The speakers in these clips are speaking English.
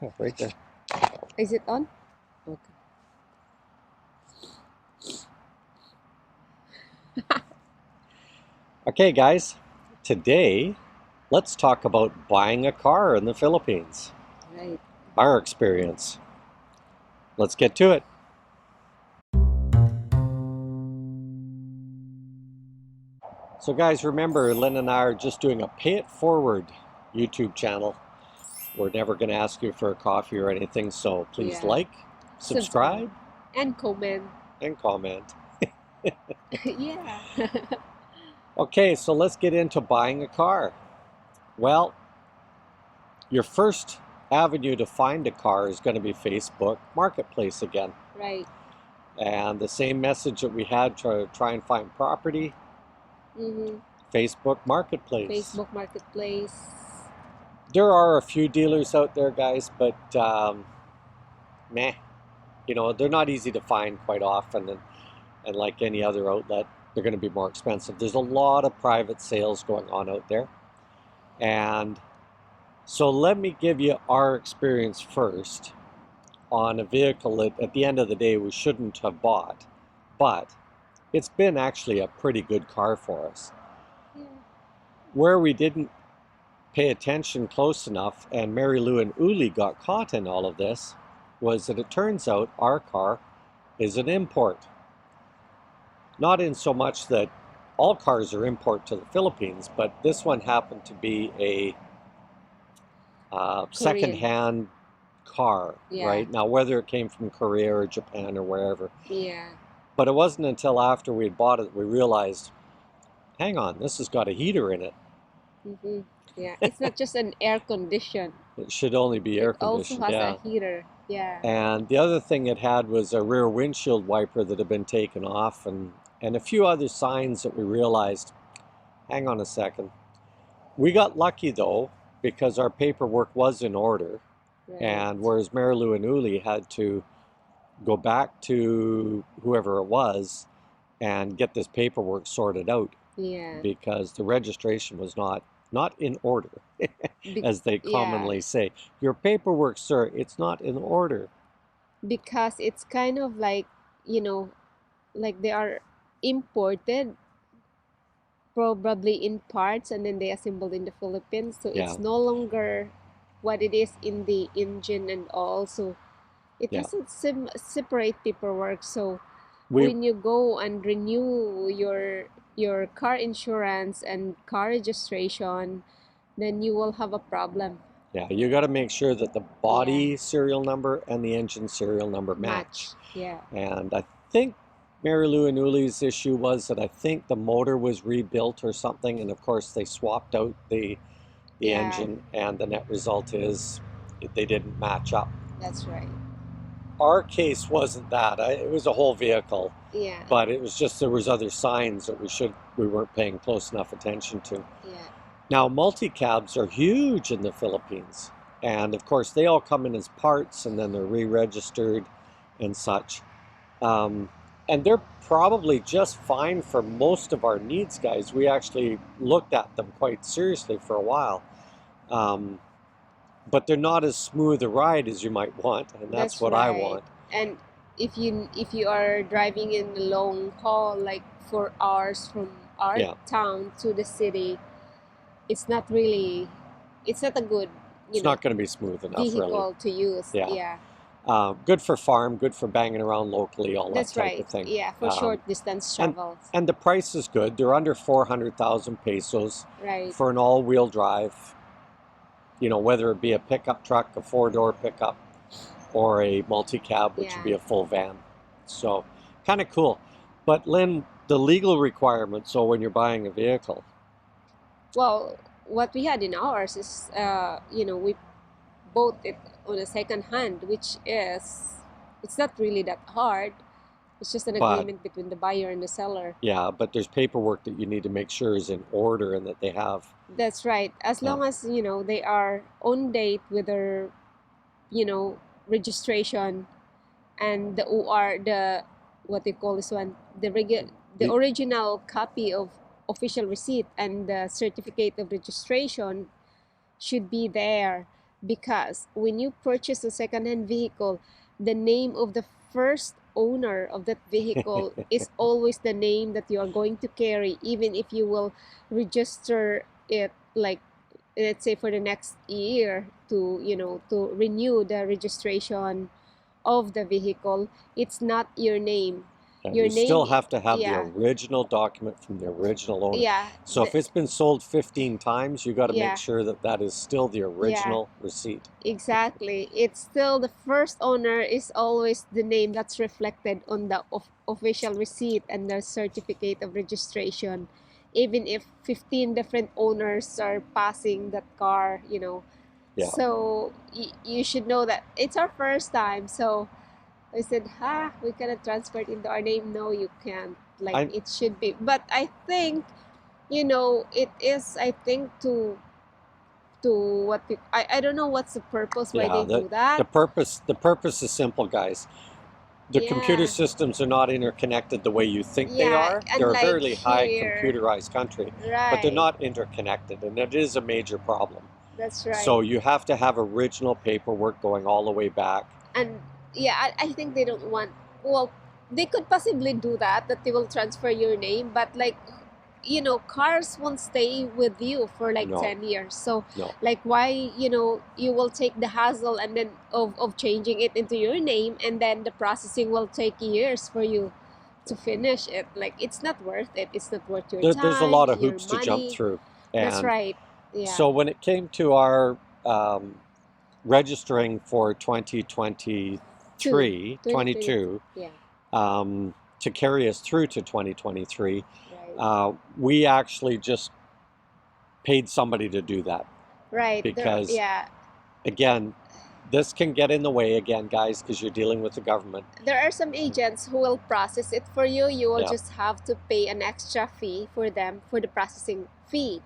Oh, right there. Is it on? Okay. Okay, guys, today let's talk about buying a car in the Philippines. Right. Our experience. Let's get to it. So, guys, remember, Lynn and I are just doing a pay it forward YouTube channel. We're never going to ask you for a coffee or anything, so please Yeah. like, Subscribe subscribe, and comment. and comment. Yeah. Okay, so let's get into buying a car. Well, your first avenue to find a car is going to be Facebook Marketplace again. Right. And the same message that we had to try and find property, Mm-hmm. Facebook Marketplace. Facebook Marketplace. There are a few dealers out there, guys, but meh. They're not easy to find quite often. And like any other outlet, they're going to be more expensive. There's a lot of private sales going on out there. And so let me give you our experience first on a vehicle that at the end of the day we shouldn't have bought, but it's been actually a pretty good car for us. Yeah. Where we didn't pay attention close enough and Mary Lou and Uli got caught in all of this was that it turns out our car is an import. Not in so much that all cars are import to the Philippines, but this one happened to be a Korean. second-hand car, Yeah. right? Now, whether it came from Korea or Japan or wherever. Yeah. But it wasn't until after we had bought it that we realized, hang on, this has got a heater in it. Mm-hmm. Yeah. It's not just an air condition. It should only be air It also conditioned, has yeah. a heater. Yeah. And the other thing it had was a rear windshield wiper that had been taken off and a few other signs that we realized, hang on a second. We got lucky though, because our paperwork was in order. Right. And whereas Marilou and Uli had to go back to whoever it was and get this paperwork sorted out Yeah. because the registration was not in order, as they Yeah. commonly say. Your paperwork, sir, it's not in order. Because it's kind of like, you know, like they are imported probably in parts and then they assembled in the Philippines. So Yeah, it's no longer what it is in the engine and all. So it yeah. has a separate paperwork. So We when you go and renew your car insurance and car registration, then you will have a problem. Yeah, you got to make sure that the Yeah. body serial number and the engine serial number match. Yeah. And I think Mary Lou and Uli's issue was that I think the motor was rebuilt or something, and of course they swapped out the Yeah. engine, and the net result is they didn't match up. That's right. Our case wasn't that. It was a whole vehicle, Yeah. but it was just there was other signs that we weren't paying close enough attention to. Yeah. Now, multicabs are huge in the Philippines. And of course, they all come in as parts and then they're re-registered and such. And they're probably just fine for most of our needs, guys. We actually looked at them quite seriously for a while. But they're not as smooth a ride as you might want, and that's what I right. want. And if you are driving in a long haul, like 4 hours from our Yeah. town to the city, it's not really, it's not a good, It's not going to be smooth enough, really. vehicle to use. Yeah. Yeah. Good for farm, good for banging around locally, all That's that type right. of thing. Yeah, for short distance And, travels. and the price is good. They're under 400,000 pesos Right. for an all-wheel drive. Whether it be a pickup truck, a four-door pickup, or a multi-cab, which would be Yeah. a full van. So, kind of cool. But Lynn, the legal requirements, so when you're buying a vehicle, Well, what we had in ours is, we bought it on a second hand, which is, it's not really that hard. It's just an But- agreement between the buyer and the seller. yeah, but there's paperwork that you need to make sure is in order and that they have. That's right. As long as, they are on date with their, registration and the OR, what they call this one, the The- original copy of official receipt and the certificate of registration should be there. because when you purchase a second-hand vehicle, the name of the first owner of that vehicle is always the name that you are going to carry, even if you will register it, like, let's say for the next year, to to renew the registration of the vehicle. It's not your name. Yeah, Your you name, still have to have the yeah, original document from the original owner. yeah, So if it's been sold 15 times, you got to make yeah, sure that that is still the yeah, original receipt. exactly. It's still the first owner is always the name that's reflected on the official receipt and the certificate of registration, even if 15 different owners are passing that car. Yeah. So you should know that it's our first time. So I said, we cannot transfer it into our name. No, you can't. Like, I it should be. But I think, it is, I think, to what I don't know what's the purpose why yeah, they do that. the purpose is simple, guys. The computer Yeah. systems are not interconnected the way you think they Yeah, are. They're a unlike very high here. computerized country, but they're Right. not interconnected, and it is a major problem. That's right. So you have to have original paperwork going all the way back. And yeah, I think they don't want, well, they could possibly do that they will transfer your name, but like, cars won't stay with you for like No, 10 years. So no. like, why, you will take the hassle and then of changing it into your name, and then the processing will take years for you to finish it. Like, it's not worth it. It's not worth your There's a time, lot of your hoops to jump money. through. That's And right. Yeah. so when it came to our registering for 2023, 2020. 22, Yeah. to carry us through to 2023, Right. we actually just paid somebody to do that Right. There. because, Yeah. again, this can get in the way again, guys, because you're dealing with the government. There are some agents who will process it for you. You will Yeah. just have to pay an extra fee for them for the processing fee.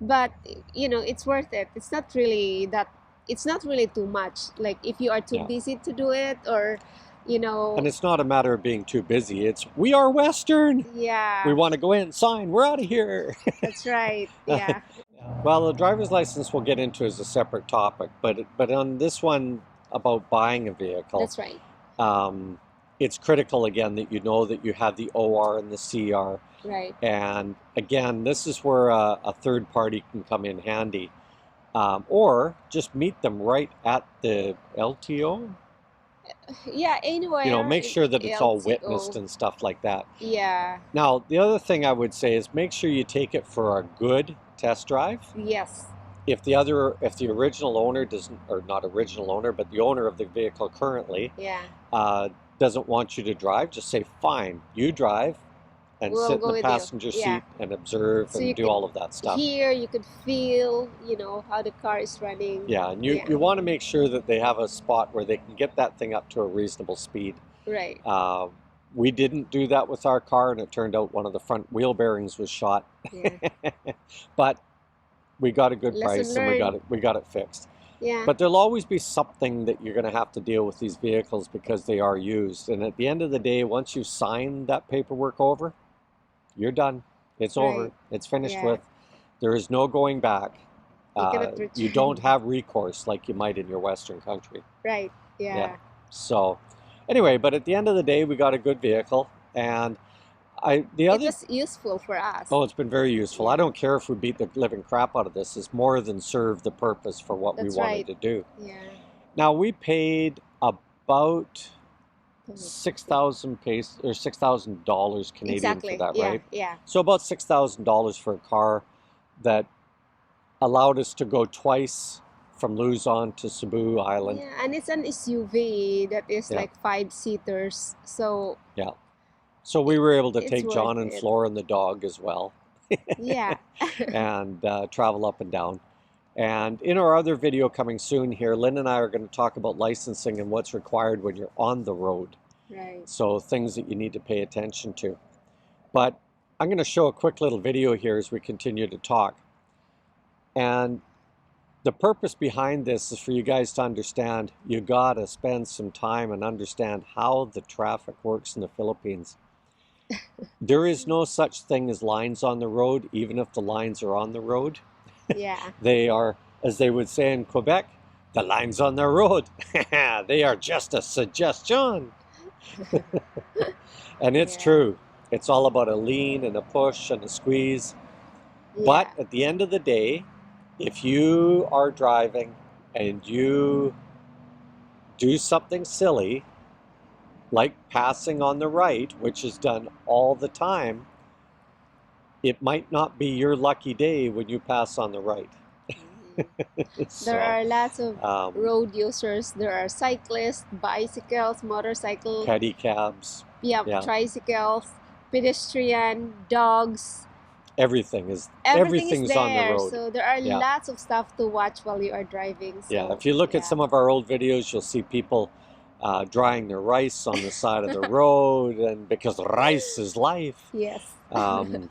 But it's worth it. It's not really that. It's not really too much. Like, if you are too Yeah. busy to do it, or you know, And it's not a matter of being too busy. It's, we are Western. We yeah, want to go in, sign, we're out of here. that's right. Yeah, Well, the driver's license we'll get into as a separate topic, but on this one about buying a vehicle, that's right. um, it's critical again that you know that you have the OR and the CR. Right. And again, this is where a third party can come in handy, or just meet them right at the LTO. Yeah. Anywhere Make in sure that it's all witnessed LTO. and stuff like that. Yeah. Now, the other thing I would say is make sure you take it for a good test drive. Yes. If the original owner doesn't, or not original owner, but the owner of the vehicle currently, Yeah. doesn't want you to drive, just say, fine, you drive and We'll sit in go the with you. passenger Yeah. seat and observe So and you do could all of that stuff. hear, you could feel, how the car is running. Yeah, and Yeah. you want to make sure that they have a spot where they can get that thing up to a reasonable speed. Right. We didn't do that with our car, and it turned out one of the front wheel bearings was shot. Yeah. But we got a good Lesson price and learned. we got it fixed. Yeah. But there'll always be something that you're going to have to deal with these vehicles because they are used. And at the end of the day, once you sign that paperwork over, you're done. It's over. Right. It's finished Yeah. with. There is no going back. You cannot You return. don't have recourse like you might in your Western country. Right. Yeah. Yeah. So anyway, but at the end of the day, we got a good vehicle. And the It other, was useful for us. oh, it's been very useful. Yeah. I don't care if we beat the living crap out of this. It's more than served the purpose for what That's we wanted right. to do. Yeah. Now we paid about 6,000 pesos or $6,000 Canadian Exactly. for that, Yeah. right? Yeah. So about $6,000 for a car that allowed us to go twice from Luzon to Cebu Island. Yeah, and it's an SUV that is Yeah. like 5 seaters. So Yeah. So we were able to it's take John worth and it. Flora and the dog as well Yeah. and travel up and down. And in our other video coming soon here, Lynn and I are going to talk about licensing and what's required when you're on the road. Right. So things that you need to pay attention to. But I'm going to show a quick little video here as we continue to talk. And the purpose behind this is for you guys to understand you got to spend some time and understand how the traffic works in the Philippines. There is no such thing as lines on the road, even if the lines are on the road. Yeah. They are, as they would say in Quebec, The lines on the road, they are just a suggestion. And it's Yeah. true. It's all about a lean and a push and a squeeze. But Yeah. at the end of the day, if you are driving and you do something silly, like passing on the right, which is done all the time, it might not be your lucky day when you pass on the right. Mhm. There So, are lots of um, road users. There are cyclists, bicycles, motorcycles, pedicabs, yeah, yeah, tricycles, pedestrian, dogs. everything is Everything is everything's on the there. road. So there are Yeah, lots of stuff to watch while you are driving. yeah. So If you look at yeah. some of our old videos, you'll see people drying their rice on the side of the road, and because rice is life. Yes. Um,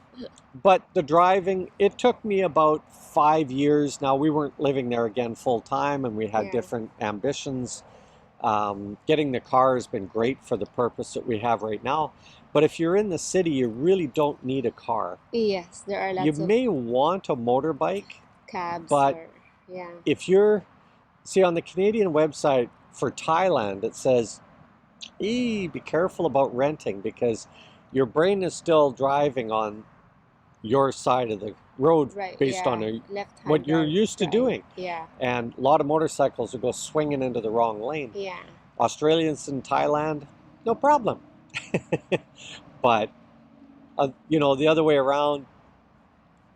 but the driving, it took me about 5 years. Now, we weren't living there again full time, and we had Yeah. different ambitions. Getting the car has been great for the purpose that we have right now. But if you're in the city, you really don't need a car. Yes, there are You lots of may want a motorbike, cabs but or yeah. if you're, see, on the Canadian website for Thailand, it says, be careful about renting because your brain is still driving on your side of the road Right, based on yeah. Left-hand what you're used to drive. doing. Yeah. And a lot of motorcycles will go swinging into the wrong lane. Yeah. Australians in Thailand, no problem. But, the other way around,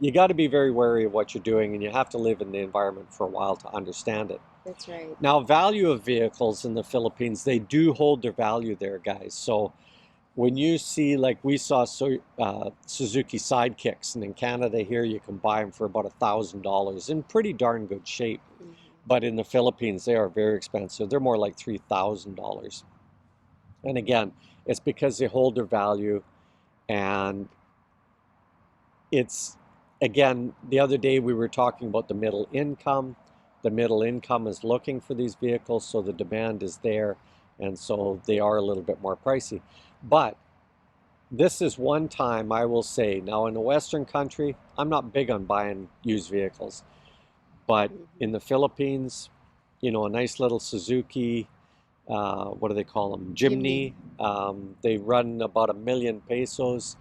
you got to be very wary of what you're doing, and you have to live in the environment for a while to understand it. That's right. Now, value of vehicles in the Philippines, they do hold their value there, guys. So when you see, like we saw Suzuki Sidekicks, and in Canada here, you can buy them for about $1,000 in pretty darn good shape. Mhm. But in the Philippines, they are very expensive. They're more like $3,000. And again, it's because they hold their value. And it's, again, the other day we were talking about the middle income. The middle income is looking for these vehicles, so the demand is there. And so they are a little bit more pricey. But this is one time I will say, now in a Western country, I'm not big on buying used vehicles. But Mhm. in the Philippines, a nice little Suzuki, what do they call them? Jimny. Jimny. They run about 1,000,000 pesos.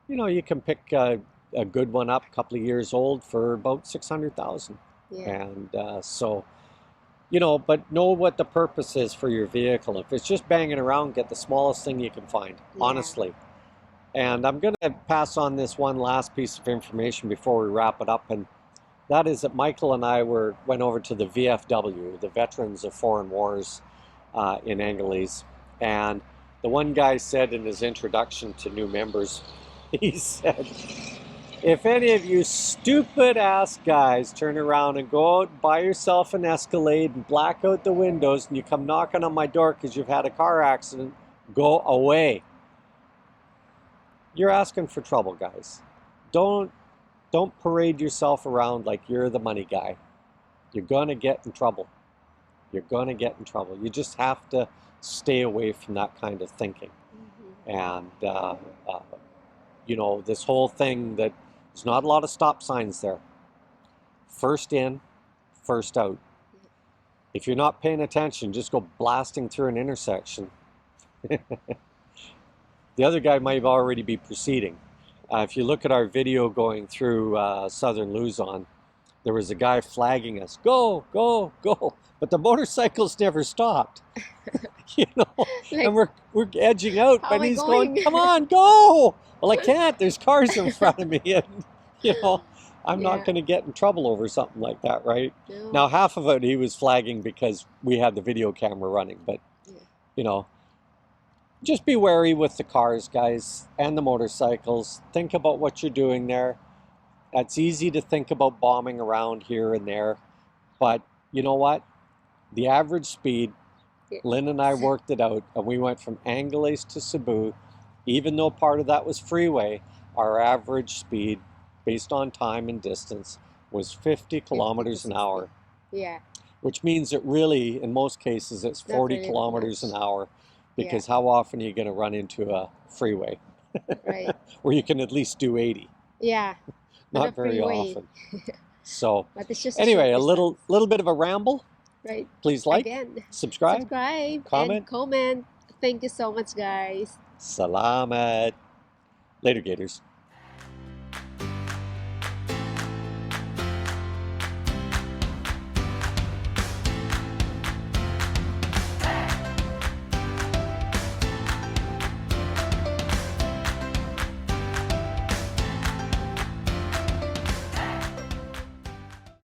You can pick a good one up, a couple of years old, for about 600,000. Yeah. And but know what the purpose is for your vehicle. If it's just banging around, get the smallest thing you can find, Yeah. honestly. And I'm going to pass on this one last piece of information before we wrap it up. And that is that Michael and I went over to the VFW, the Veterans of Foreign Wars in Angeles. And the one guy said in his introduction to new members, he said, if any of you stupid ass guys turn around and go out and buy yourself an Escalade and black out the windows and you come knocking on my door because you've had a car accident, go away. You're asking for trouble, guys. Don't parade yourself around like you're the money guy. You're going to get in trouble. You're going to get in trouble. You just have to stay away from that kind of thinking. Mhm. And, this whole thing that there's not a lot of stop signs there. First in, first out. If you're not paying attention, just go blasting through an intersection. The other guy might already be proceeding. If you look at our video going through southern Luzon, there was a guy flagging us, go, go, go. But the motorcycles never stopped, and Like, we're edging out, how but am I he's going, going? come on, go. Well, I can't, there's cars in front of me, and, I'm not Yeah. going to get in trouble over something like that, right? No. Now, half of it he was flagging because we had the video camera running, but, Yeah. you know, just be wary with the cars, guys, and the motorcycles. Think about what you're doing there. It's easy to think about bombing around here and there, but you know what? The average speed, Yeah. Lynn and I worked it out, and we went from Angeles to Cebu. Even though part of that was freeway, our average speed, based on time and distance, was 50 50 to kilometers an 60. hour, Yeah. which means that really, in most cases, it's Not 40 really that kilometers an much. hour, Yeah. because how often are you going to run into a freeway Right. where you can at least do 80? Yeah. On a Not very freeway. often. So But it's just a short anyway, a distance. little bit of a ramble, right? Please like, Again, subscribe, subscribe and comment. comment. Thank you so much, guys. Salamat. Later, Gators.